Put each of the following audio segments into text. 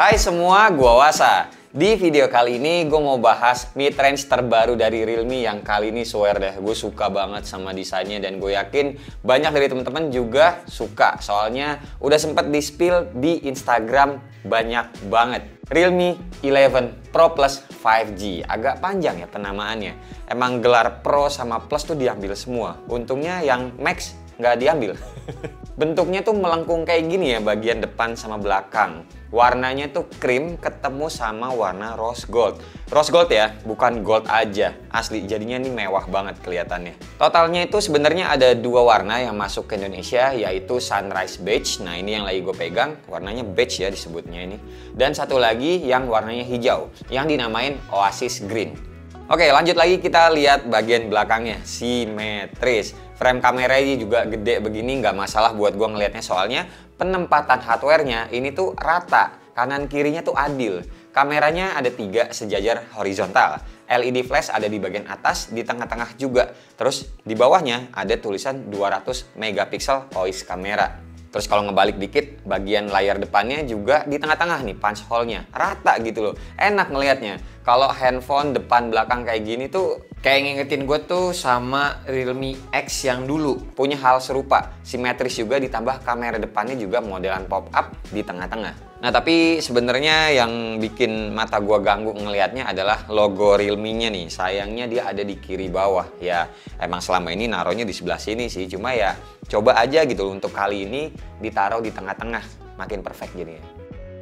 Hai semua, gua Wasa. Di video kali ini gue mau bahas mid-range terbaru dari Realme yang kali ini swear deh, gue suka banget sama desainnya dan gue yakin banyak dari teman-teman juga suka. Soalnya udah sempet di-spill di Instagram banyak banget. Realme 11 Pro Plus 5G. Agak panjang ya penamaannya. Emang gelar Pro sama Plus tuh diambil semua. Untungnya yang Max nggak diambil. Bentuknya tuh melengkung kayak gini ya bagian depan sama belakang. Warnanya tuh krim ketemu sama warna rose gold. Rose gold ya, bukan gold aja. Asli, jadinya nih mewah banget kelihatannya. Totalnya itu sebenarnya ada dua warna yang masuk ke Indonesia, yaitu Sunrise Beige. Nah ini yang lagi gue pegang, warnanya beige ya disebutnya ini. Dan satu lagi yang warnanya hijau, yang dinamain Oasis Green. Oke, lanjut lagi kita lihat bagian belakangnya, simetris. Frame kameranya juga gede begini, nggak masalah buat gua ngelihatnya soalnya penempatan hardware-nya ini tuh rata, kanan kirinya tuh adil. Kameranya ada 3 sejajar horizontal. LED flash ada di bagian atas, di tengah-tengah juga. Terus di bawahnya ada tulisan 200 megapiksel OIS kamera. Terus kalau ngebalik dikit, bagian layar depannya juga di tengah-tengah nih punch hole-nya. Rata gitu loh, enak ngelihatnya. Kalau handphone depan belakang kayak gini tuh kayak ngingetin gue tuh sama Realme X yang dulu. Punya hal serupa, simetris juga ditambah kamera depannya juga modelan pop-up di tengah-tengah. Nah tapi sebenarnya yang bikin mata gua ganggu ngelihatnya adalah logo Realme-nya nih. Sayangnya dia ada di kiri bawah. Ya emang selama ini naruhnya di sebelah sini sih. Cuma ya coba aja gitu loh untuk kali ini ditaruh di tengah-tengah. Makin perfect jadinya.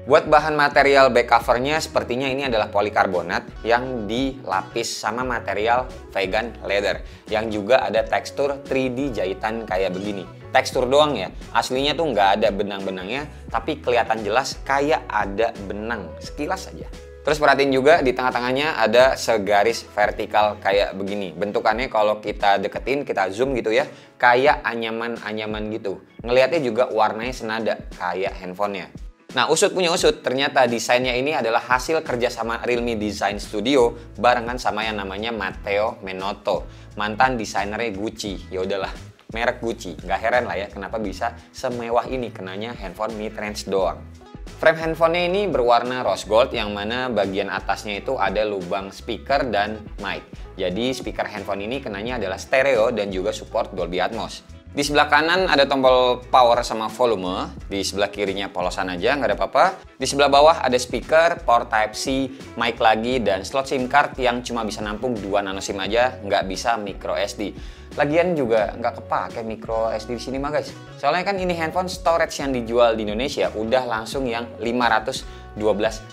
Buat bahan material back covernya sepertinya ini adalah polikarbonat yang dilapis sama material vegan leather. Yang juga ada tekstur 3D jahitan kayak begini. Tekstur doang ya, aslinya tuh nggak ada benang-benangnya, tapi kelihatan jelas kayak ada benang, sekilas aja. Terus perhatiin juga di tengah-tengahnya ada segaris vertikal kayak begini. Bentukannya kalau kita deketin, kita zoom gitu ya, kayak anyaman-anyaman gitu. Ngelihatnya juga warnanya senada kayak handphonenya. Nah usut punya usut, ternyata desainnya ini adalah hasil kerjasama Realme Design Studio barengan sama yang namanya Matteo Menotto, mantan desainernya Gucci. Ya udahlah, merek Gucci, nggak heran lah ya kenapa bisa semewah ini kenanya handphone mid-range doang. Frame handphonenya ini berwarna rose gold yang mana bagian atasnya itu ada lubang speaker dan mic. Jadi speaker handphone ini kenanya adalah stereo dan juga support Dolby Atmos. Di sebelah kanan ada tombol power sama volume, di sebelah kirinya polosan aja, nggak ada apa-apa. Di sebelah bawah ada speaker, port Type-C, mic lagi, dan slot SIM card yang cuma bisa nampung 2 nano SIM aja, nggak bisa micro SD. Lagian juga nggak kepake micro SD di sini mah guys. Soalnya kan ini handphone storage yang dijual di Indonesia udah langsung yang 512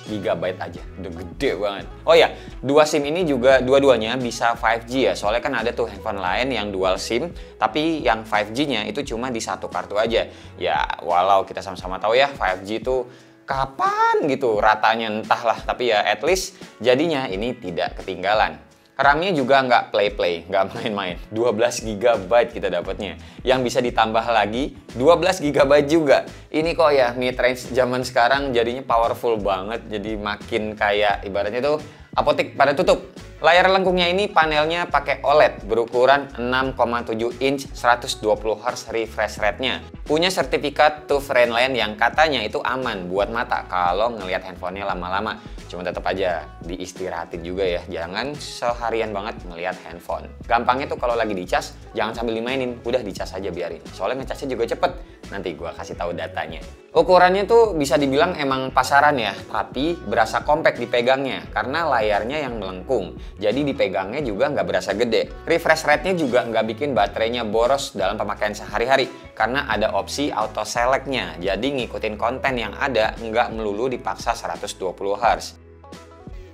GB aja. Udah gede banget. Oh ya, 2 SIM ini juga dua-duanya bisa 5G ya. Soalnya kan ada tuh handphone lain yang dual SIM, tapi yang 5G-nya itu cuma di satu kartu aja. Ya, walau kita sama-sama tahu ya 5G itu kapan gitu ratanya entahlah. Tapi ya at least jadinya ini tidak ketinggalan. RAM-nya juga nggak play-play, nggak main-main. 12 GB kita dapatnya. Yang bisa ditambah lagi 12 GB juga. Ini kok ya mid-range zaman sekarang jadinya powerful banget. Jadi makin kayak ibaratnya tuh apotik pada tutup. Layar lengkungnya ini panelnya pakai OLED berukuran 6,7 inch 120 Hz refresh rate-nya. Punya sertifikat TÜV Rheinland yang katanya itu aman buat mata kalau ngelihat handphonenya lama-lama. Cuma tetap aja diistirahatin juga ya, jangan seharian banget ngelihat handphone. Gampangnya tuh kalau lagi dicas, jangan sambil dimainin, udah dicas aja biarin. Soalnya ngecasnya juga cepet, nanti gua kasih tahu datanya. Ukurannya tuh bisa dibilang emang pasaran ya, tapi berasa compact dipegangnya karena layarnya yang melengkung. Jadi dipegangnya juga nggak berasa gede. Refresh rate-nya juga nggak bikin baterainya boros dalam pemakaian sehari-hari karena ada opsi auto select-nya. Jadi ngikutin konten yang ada nggak melulu dipaksa 120 Hz.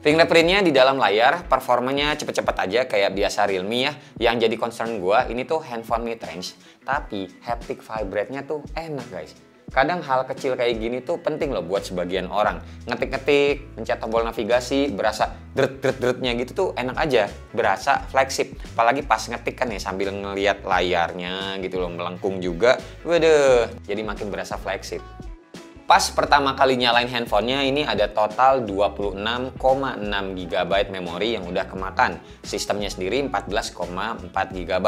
Fingerprint-nya di dalam layar, performanya cepet-cepet aja kayak biasa Realme ya. Yang jadi concern gua ini tuh handphone mid-range, tapi haptic vibrate-nya tuh enak guys. Kadang hal kecil kayak gini tuh penting loh buat sebagian orang. Ngetik-ngetik, pencet tombol navigasi, berasa dret-dret-dretnya gitu tuh enak aja. Berasa fleksib. Apalagi pas ngetik kan ya sambil ngeliat layarnya gitu loh, melengkung juga. Waduh, jadi makin berasa fleksib. Pas pertama kali nyalain handphonenya ini ada total 26,6 GB memori yang udah kemakan. Sistemnya sendiri 14,4 GB.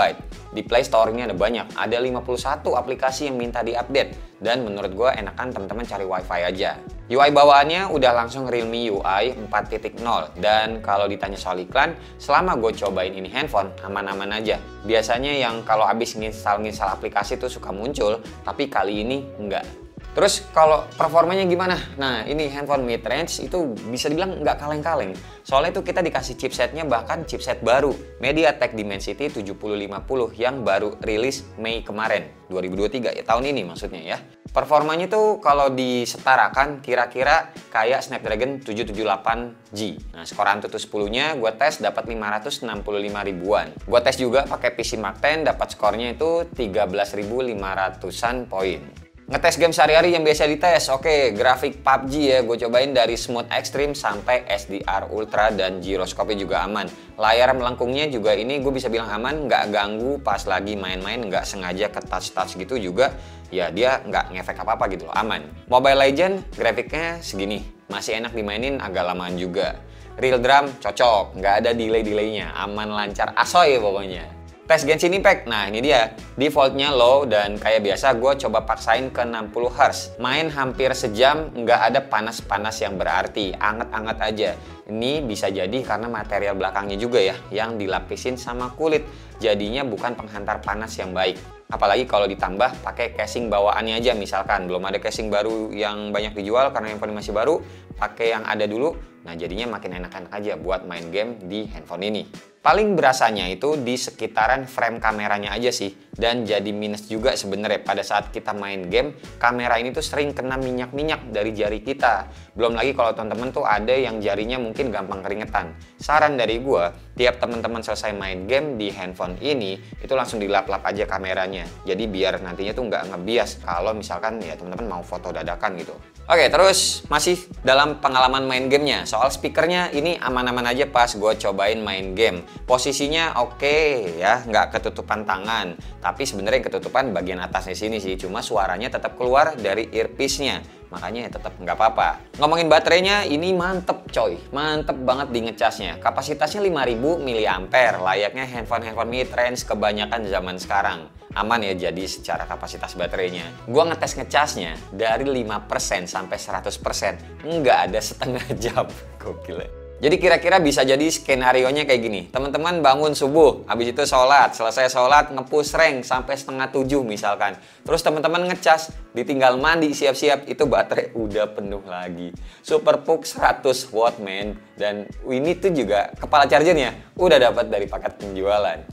Di Play Store ini ada banyak, ada 51 aplikasi yang minta diupdate. Dan menurut gue enakan teman-teman cari WiFi aja. UI bawaannya udah langsung Realme UI 4.0. Dan kalau ditanya soal iklan, selama gue cobain ini handphone, aman-aman aja. Biasanya yang kalau habis nginstal aplikasi tuh suka muncul, tapi kali ini enggak. Terus kalau performanya gimana? Nah ini handphone mid-range itu bisa dibilang nggak kaleng-kaleng. Soalnya itu kita dikasih chipsetnya bahkan chipset baru MediaTek Dimensity 7050 yang baru rilis Mei kemarin 2023 ya, tahun ini maksudnya ya. Performanya tuh kalau disetarakan kira-kira kayak Snapdragon 778G. Nah skor Antutu 10-nya gue tes dapat 565 ribuan. Gue tes juga pakai PC Mark 10 dapat skornya itu 13.500-an poin. Ngetes game sehari-hari yang biasa dites, oke, grafik PUBG ya, gue cobain dari Smooth Extreme sampai SDR Ultra dan giroskopnya juga aman. Layar melengkungnya juga ini gue bisa bilang aman, nggak ganggu pas lagi main-main, nggak sengaja ke touch-touch gitu juga, ya dia nggak ngefek apa-apa gitu loh, aman. Mobile Legend grafiknya segini, masih enak dimainin, agak lamaan juga. Real drum cocok, nggak ada delay-delaynya, aman lancar, asoy pokoknya. Tes Genshin Impact, nah ini dia, defaultnya low dan kayak biasa gue coba paksain ke 60 Hz. Main hampir sejam, nggak ada panas-panas yang berarti, anget-anget aja. Ini bisa jadi karena material belakangnya juga ya, yang dilapisin sama kulit. Jadinya bukan penghantar panas yang baik. Apalagi kalau ditambah pakai casing bawaannya aja, misalkan belum ada casing baru yang banyak dijual karena handphone masih baru, pakai yang ada dulu. Nah jadinya makin enak-enak aja buat main game di handphone ini. Paling berasanya itu di sekitaran frame kameranya aja sih. Dan jadi minus juga sebenarnya pada saat kita main game, kamera ini tuh sering kena minyak-minyak dari jari kita. Belum lagi kalau teman-teman tuh ada yang jarinya mungkin gampang keringetan. Saran dari gua, tiap teman-teman selesai main game di handphone ini, itu langsung dilap-lap aja kameranya. Jadi biar nantinya tuh nggak ngebias kalau misalkan ya teman-teman mau foto dadakan gitu. Oke, terus masih dalam pengalaman main gamenya. Soal speakernya ini aman-aman aja pas gue cobain main game. Posisinya oke ya, nggak ketutupan tangan. Tapi sebenarnya yang ketutupan bagian atasnya sini sih. Cuma suaranya tetap keluar dari earpiece-nya. Makanya ya tetap nggak apa-apa. Ngomongin baterainya, ini mantep coy. Mantep banget di ngecasnya. Kapasitasnya 5000 mAh. Layaknya handphone-handphone mid-range kebanyakan zaman sekarang. Aman ya jadi secara kapasitas baterainya. Gua ngetes ngecasnya dari 5% sampai 100%. Nggak ada setengah jam. Gokil ya. Jadi kira-kira bisa jadi skenarionya kayak gini. Teman-teman bangun subuh, habis itu sholat, selesai sholat nge-push rank sampai 6:30 misalkan. Terus teman-teman ngecas, ditinggal mandi siap-siap, itu baterai udah penuh lagi. SuperPUK 100 watt men. Dan ini tuh juga kepala chargernya udah dapat dari paket penjualan.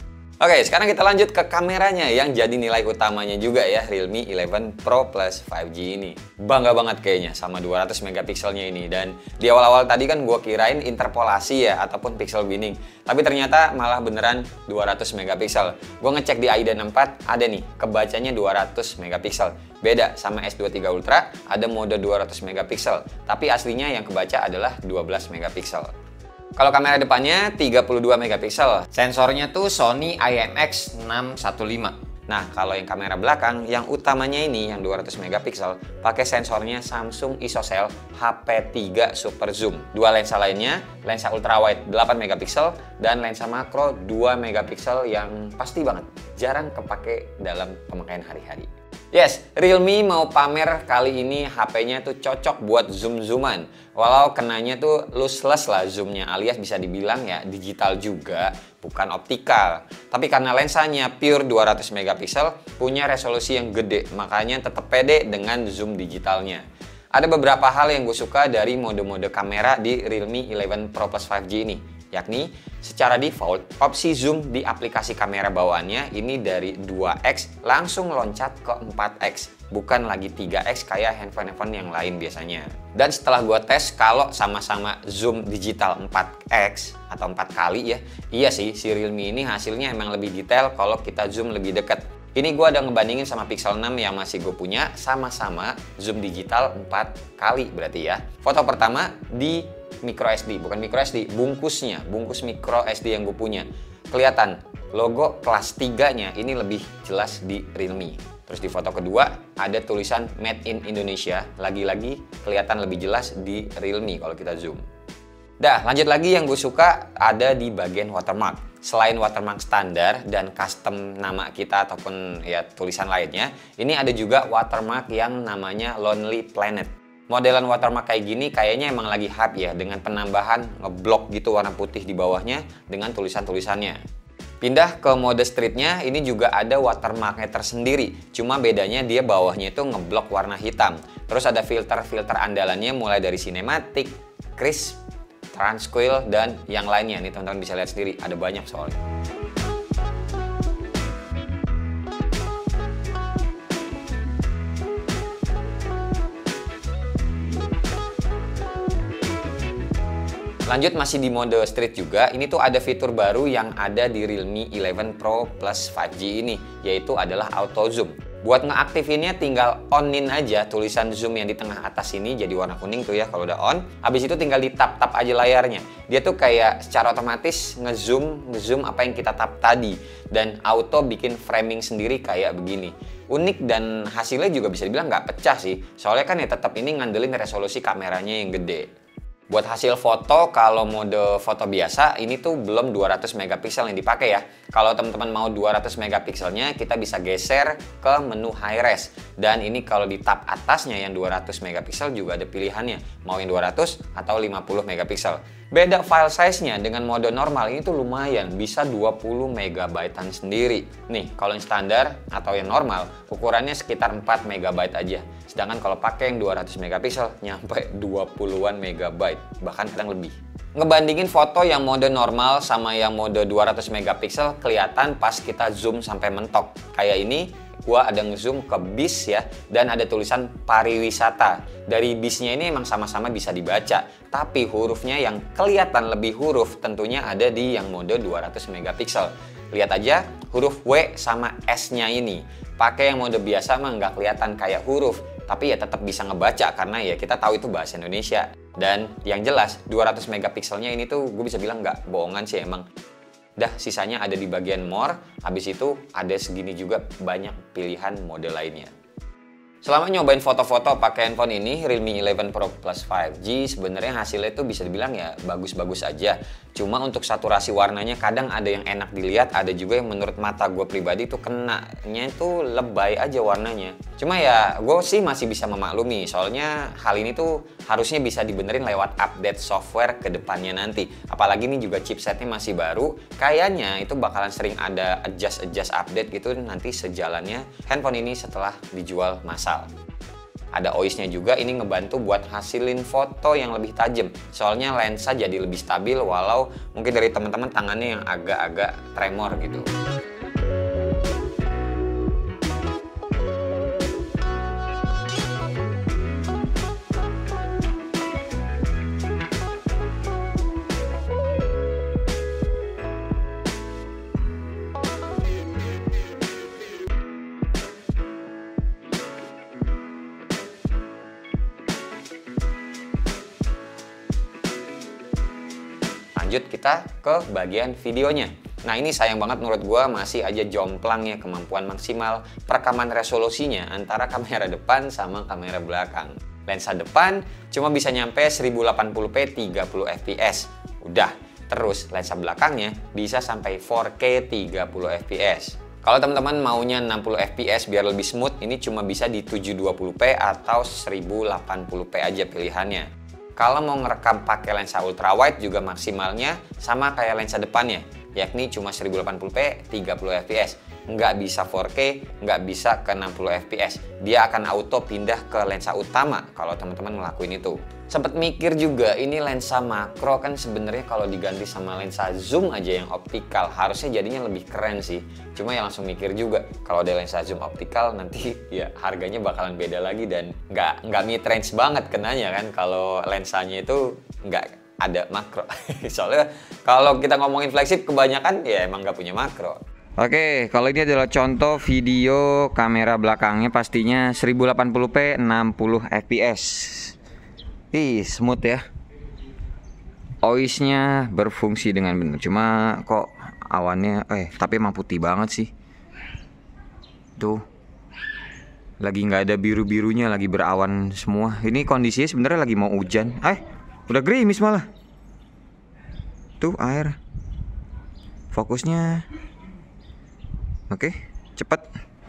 Oke, sekarang kita lanjut ke kameranya yang jadi nilai utamanya juga ya, Realme 11 Pro Plus 5G ini. Bangga banget kayaknya sama 200 megapikselnya ini. Dan di awal-awal tadi kan gue kirain interpolasi ya, ataupun pixel binning. Tapi ternyata malah beneran 200 megapiksel. Gue ngecek di AIDA 64, ada nih, kebacanya 200 megapiksel. Beda sama S23 Ultra, ada mode 200 megapiksel. Tapi aslinya yang kebaca adalah 12 megapiksel. Kalau kamera depannya 32 megapiksel, sensornya tuh Sony IMX615. Nah, kalau yang kamera belakang, yang utamanya ini yang 200 megapiksel, pakai sensornya Samsung ISOCELL HP3 Super Zoom. Dua lensa lainnya, lensa ultrawide 8 megapiksel dan lensa makro 2 megapiksel yang pasti banget, jarang kepake dalam pemakaian hari-hari. Yes, Realme mau pamer kali ini HP-nya tuh cocok buat zoom-zooman. Walau kenanya tuh lossless lah zoomnya, alias bisa dibilang ya digital juga, bukan optikal. Tapi karena lensanya pure 200 megapiksel, punya resolusi yang gede, makanya tetap pede dengan zoom digitalnya. Ada beberapa hal yang gue suka dari mode-mode kamera di Realme 11 Pro Plus 5G ini. Yakni secara default opsi zoom di aplikasi kamera bawaannya ini dari 2x langsung loncat ke 4x, bukan lagi 3x kayak handphone-handphone yang lain biasanya. Dan setelah gua tes kalau sama-sama zoom digital 4x atau 4 kali ya, iya sih si Realme ini hasilnya emang lebih detail kalau kita zoom lebih dekat. Ini gue ada ngebandingin sama Pixel 6 yang masih gue punya, sama-sama zoom digital 4 kali berarti ya. Foto pertama di micro SD, bukan micro SD, bungkus micro SD yang gue punya. kelihatan logo kelas 3-nya ini lebih jelas di Realme. Terus di foto kedua ada tulisan Made in Indonesia, lagi-lagi kelihatan lebih jelas di Realme kalau kita zoom. Dah, lanjut lagi yang gue suka ada di bagian watermark. Selain watermark standar dan custom nama kita ataupun ya tulisan lainnya, ini ada juga watermark yang namanya Lonely Planet. Modelan watermark kayak gini kayaknya emang lagi hype ya, dengan penambahan ngeblok gitu warna putih di bawahnya dengan tulisan-tulisannya. Pindah ke mode streetnya, ini juga ada watermarknya tersendiri. Cuma bedanya dia bawahnya itu ngeblok warna hitam. Terus ada filter-filter andalannya mulai dari cinematic, crisp, transcoil, dan yang lainnya. Nih teman-teman bisa lihat sendiri, ada banyak soalnya. Lanjut masih di mode street juga, ini tuh ada fitur baru yang ada di Realme 11 Pro Plus 5G ini, yaitu adalah auto zoom. Buat ngeaktifinnya tinggal onin aja tulisan zoom yang di tengah atas ini jadi warna kuning tuh ya kalau udah on. Habis itu tinggal di tap-tap aja layarnya. Dia tuh kayak secara otomatis ngezoom apa yang kita tap tadi, dan auto bikin framing sendiri kayak begini. Unik dan hasilnya juga bisa dibilang nggak pecah sih. Soalnya kan ya tetap ini ngandelin resolusi kameranya yang gede. Buat hasil foto, kalau mode foto biasa, ini tuh belum 200 megapiksel yang dipakai ya. Kalau teman-teman mau 200 megapikselnya, kita bisa geser ke menu high res. Dan ini kalau di tab atasnya yang 200 megapiksel juga ada pilihannya. Mau yang 200 atau 50 megapiksel. Beda file size-nya dengan mode normal ini tuh lumayan, bisa 20 megabaitan sendiri. Nih, kalau yang standar atau yang normal, ukurannya sekitar 4 megabyte aja. Sedangkan kalau pakai yang 200 megapiksel, nyampe 20-an megabyte, bahkan kadang lebih. Ngebandingin foto yang mode normal sama yang mode 200 megapiksel, kelihatan pas kita zoom sampai mentok. Kayak ini, gua ada ngezoom ke bis ya, dan ada tulisan pariwisata. Dari bisnya ini emang sama-sama bisa dibaca, tapi hurufnya yang kelihatan lebih huruf tentunya ada di yang mode 200 megapiksel. Lihat aja huruf W sama S-nya ini. Pakai yang mode biasa mah nggak kelihatan kayak huruf, tapi ya tetap bisa ngebaca karena ya kita tahu itu bahasa Indonesia. Dan yang jelas 200 megapikselnya ini tuh gue bisa bilang nggak bohongan sih emang. Dah, sisanya ada di bagian more, habis itu ada segini juga banyak pilihan mode lainnya. Selama nyobain foto-foto pakai handphone ini, Realme 11 Pro Plus 5G, sebenarnya hasilnya itu bisa dibilang ya bagus-bagus aja. Cuma untuk saturasi warnanya kadang ada yang enak dilihat, ada juga yang menurut mata gue pribadi tuh kenanya itu lebay aja warnanya. Cuma ya gue sih masih bisa memaklumi, soalnya hal ini tuh harusnya bisa dibenerin lewat update software ke depannya nanti. Apalagi ini juga chipsetnya masih baru, kayaknya itu bakalan sering ada adjust update gitu nanti sejalannya handphone ini setelah dijual massal. Ada OIS-nya juga, ini ngebantu buat hasilin foto yang lebih tajam. Soalnya lensa jadi lebih stabil walau mungkin dari teman-teman tangannya yang agak-agak tremor gitu. Lanjut kita ke bagian videonya. Nah ini sayang banget menurut gue masih aja jomplang ya kemampuan maksimal perekaman resolusinya antara kamera depan sama kamera belakang. Lensa depan cuma bisa nyampe 1080p 30 fps. Udah, terus lensa belakangnya bisa sampai 4K 30 fps. Kalau teman-teman maunya 60 fps biar lebih smooth, ini cuma bisa di 720p atau 1080p aja pilihannya. Kalau mau ngerekam pakai lensa ultrawide juga maksimalnya sama kayak lensa depannya, yakni cuma 1080p 30 fps. Nggak bisa 4K, nggak bisa ke 60 fps. Dia akan auto pindah ke lensa utama kalau teman-teman ngelakuin itu. Sempet mikir juga, ini lensa makro kan sebenarnya kalau diganti sama lensa zoom aja yang optikal harusnya jadinya lebih keren sih. Cuma ya langsung mikir juga, kalau ada lensa zoom optikal nanti ya harganya bakalan beda lagi dan nggak mid range banget kenanya kan kalau lensanya itu nggak ada makro. Soalnya kalau kita ngomongin flagship kebanyakan ya emang nggak punya makro. Oke, kalau ini adalah contoh video kamera belakangnya, pastinya 1080p 60 fps. Ih, smooth ya. OIS-nya berfungsi dengan benar. Cuma kok awannya. Tapi emang putih banget sih. Tuh. Lagi nggak ada biru-birunya, lagi berawan semua. Ini kondisinya sebenarnya lagi mau hujan. Udah gerimis malah. Tuh air. Fokusnya. Oke, cepet.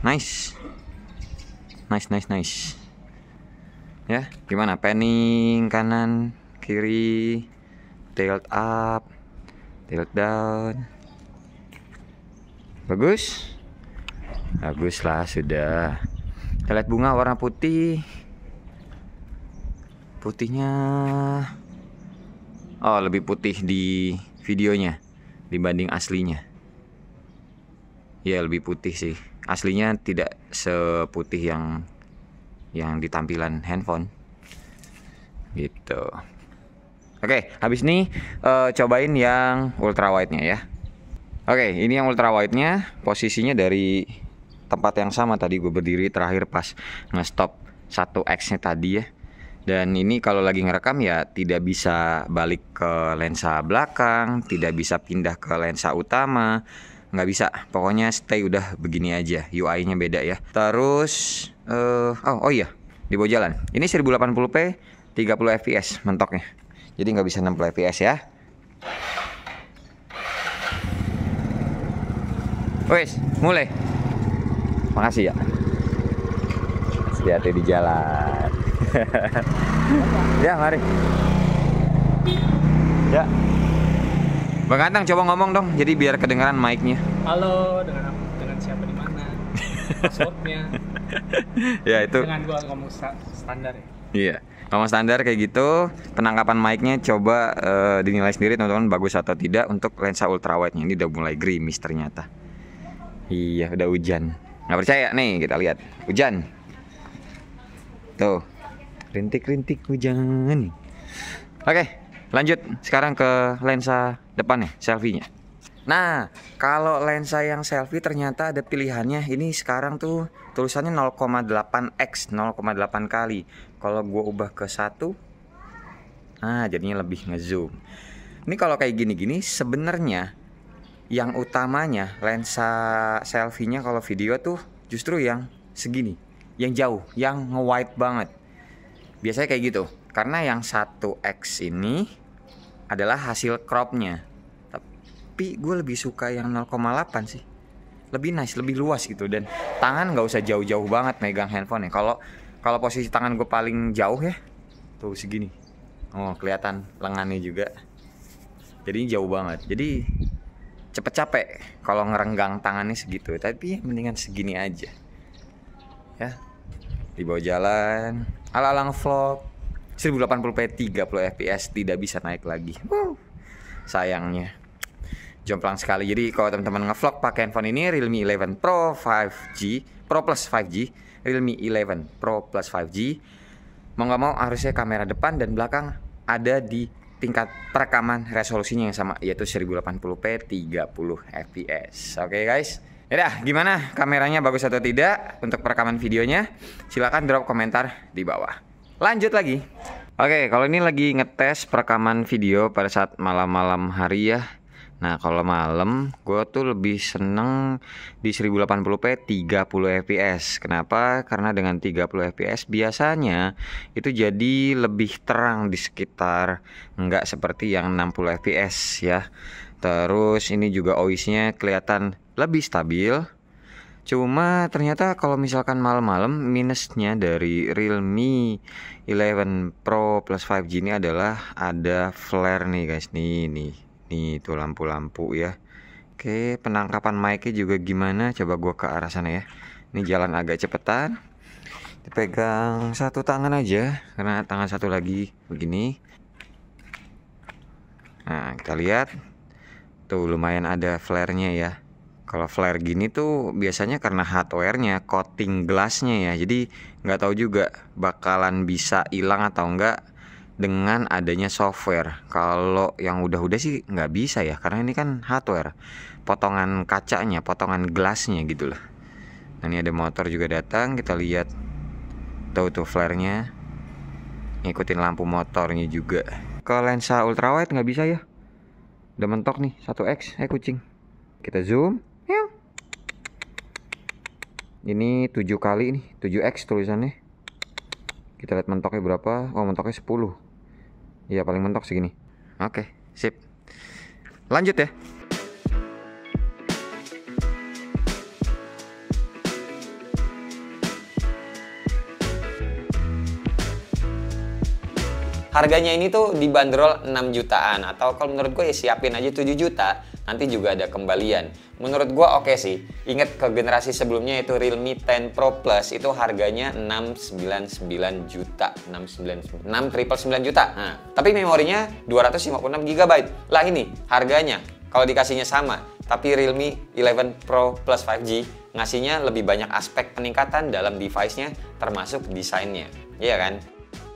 Nice. Nice. Ya, gimana? Panning kanan, kiri, tilt up, tilt down. Bagus lah, sudah. Kita lihat bunga warna putih. Putihnya lebih putih di videonya dibanding aslinya. Ya, lebih putih sih. Aslinya tidak seputih yang di tampilan handphone gitu. Oke, habis ini cobain yang ultra wide-nya ya. Oke, ini yang ultra wide-nya. Posisinya dari tempat yang sama tadi gue berdiri terakhir pas nge-stop 1x-nya tadi ya. Dan ini kalau lagi ngerekam ya tidak bisa balik ke lensa belakang, tidak bisa pindah ke lensa utama, nggak bisa. Pokoknya stay udah begini aja. UI-nya beda ya. Terus iya, di bawah jalan. Ini 1080p 30 fps mentoknya. Jadi nggak bisa 60 fps ya. Wes, mulai. Makasih ya. Hati-hati di jalan. Ya, mari. Ya. Bang Antang coba ngomong dong, jadi biar kedengaran mic-nya. Halo, dengan siapa di mana? Passwordnya. Ya itu. Dengan gua ngomong standar ya. Iya, ngomong standar kayak gitu. Penangkapan mic-nya coba dinilai sendiri teman-teman bagus atau tidak untuk lensa ultra wide-nya. Ini udah mulai gerimis ternyata. Iya, udah hujan. Nggak percaya nih, kita lihat. Hujan. Tuh. Rintik-rintik hujan. Oke, lanjut sekarang ke lensa depannya, selfie-nya. Nah, kalau lensa yang selfie ternyata ada pilihannya. Ini sekarang tuh tulisannya 0,8x, 0,8 kali. Kalau gue ubah ke 1, jadinya lebih ngezoom. Ini kalau kayak gini-gini sebenarnya yang utamanya lensa selfie-nya kalau video tuh justru yang segini, yang jauh, yang nge-wide banget. Biasanya kayak gitu. Karena yang 1x ini adalah hasil crop-nya. Tapi gue lebih suka yang 0,8 sih. Lebih nice, lebih luas gitu. Dan tangan nggak usah jauh-jauh banget megang handphone ya. Kalau posisi tangan gue paling jauh ya, tuh segini. Oh, kelihatan lengannya juga. Jadi jauh banget. Jadi cepet capek kalau ngerenggang tangannya segitu. Tapi mendingan segini aja. Ya. Di bawah jalan, ala-ala vlog. 1080p 30 fps tidak bisa naik lagi. Sayangnya. Jomplang sekali. Jadi kalau teman-teman ngevlog pakai handphone ini Realme 11 Pro 5G, Pro Plus 5G, Realme 11 Pro Plus 5G, mau nggak mau harusnya kamera depan dan belakang ada di tingkat perekaman resolusinya yang sama, yaitu 1080p 30 fps. Oke guys, yaudah, gimana kameranya, bagus atau tidak untuk perekaman videonya? Silahkan drop komentar di bawah. Lanjut lagi. Oke, kalau ini lagi ngetes perekaman video pada saat malam-malam hari ya. Nah, kalau malam gue tuh lebih seneng di 1080p 30 fps. Kenapa? Karena dengan 30 fps biasanya itu jadi lebih terang di sekitar, nggak seperti yang 60 fps ya. Terus ini juga OIS-nya kelihatan lebih stabil. Cuma ternyata kalau misalkan malam-malam, minusnya dari Realme 11 Pro Plus 5G ini adalah ada flare nih guys. Nih tuh lampu-lampu ya. Oke, penangkapan mic-nya juga gimana? Coba gua ke arah sana ya. Ini jalan agak cepetan. Dipegang satu tangan aja, karena tangan satu lagi begini. Nah, kita lihat. Tuh lumayan ada flare-nya ya. Kalau flare gini tuh biasanya karena hardware-nya, coating glass-nya ya. Jadi nggak tahu juga bakalan bisa hilang atau enggak dengan adanya software. Kalau yang udah sih nggak bisa ya, karena ini kan hardware, potongan kacanya, potongan glassnya gitu lah. Nah, ini ada motor juga datang, kita lihat. Tuh flare-nya ngikutin lampu motornya juga. Ke lensa ultrawide nggak bisa ya, udah mentok nih 1x. Kucing Kita zoom. Ini 7 kali nih, 7x tulisannya. Kita lihat mentoknya berapa. Oh, mentoknya 10. Iya, paling mentok segini. Oke, sip. Lanjut ya. Harganya ini tuh dibanderol 6 jutaan, atau kalau menurut gue ya siapin aja 7 juta, nanti juga ada kembalian. Menurut gue oke sih. Ingat ke generasi sebelumnya itu Realme 10 Pro Plus itu harganya 699 juta, 699 juta. Nah, tapi memorinya 256 GB. Lah ini harganya kalau dikasihnya sama, tapi Realme 11 Pro Plus 5G ngasihnya lebih banyak aspek peningkatan dalam device-nya termasuk desainnya. Iya kan?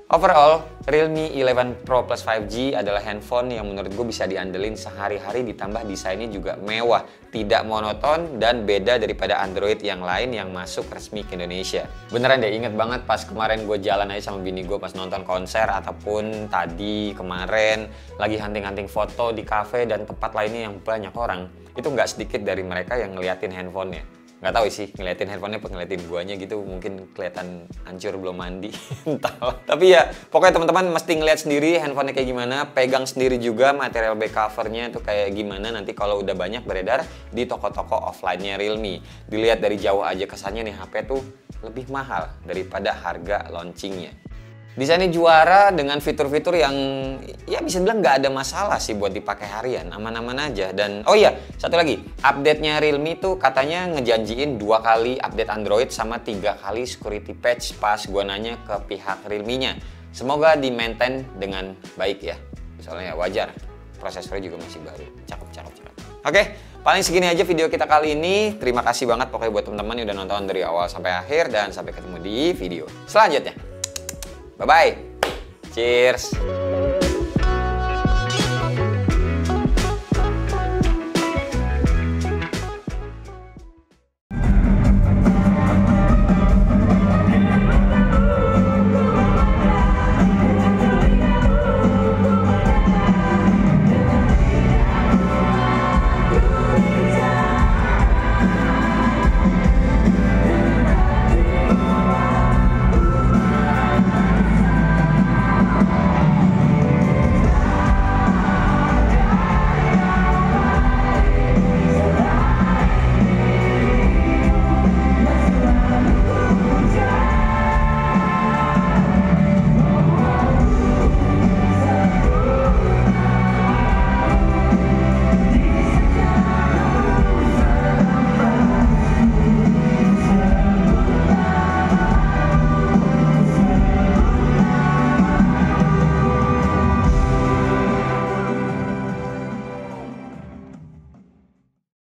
Overall, Realme 11 Pro Plus 5G adalah handphone yang menurut gue bisa diandelin sehari-hari, ditambah desainnya juga mewah, tidak monoton, dan beda daripada Android yang lain yang masuk resmi ke Indonesia. Beneran deh, inget banget pas kemarin gue jalan aja sama bini gue pas nonton konser, ataupun tadi kemarin lagi hunting-hunting foto di cafe dan tempat lainnya yang banyak orang. Itu nggak sedikit dari mereka yang ngeliatin handphonenya. Nggak tahu sih, ngeliatin handphonenya apa ngeliatin guanya gitu, mungkin kelihatan hancur belum mandi, entahlah. Tapi ya pokoknya teman-teman mesti ngeliat sendiri handphonenya kayak gimana, pegang sendiri juga material back covernya itu kayak gimana nanti kalau udah banyak beredar di toko-toko offline-nya Realme. Dilihat dari jauh aja kesannya nih HP tuh lebih mahal daripada harga launchingnya. Desainnya juara dengan fitur-fitur yang ya bisa bilang nggak ada masalah sih buat dipakai harian, aman-aman aja. Dan oh iya, satu lagi, update-nya Realme tuh katanya ngejanjiin 2 kali update Android sama 3 kali security patch pas gua nanya ke pihak Realme-nya. Semoga di-maintain dengan baik ya, soalnya wajar, prosesornya juga masih baru, cakep. Oke, paling segini aja video kita kali ini. Terima kasih banget pokoknya buat teman-teman yang udah nonton dari awal sampai akhir, dan sampai ketemu di video selanjutnya. Bye-bye. Cheers.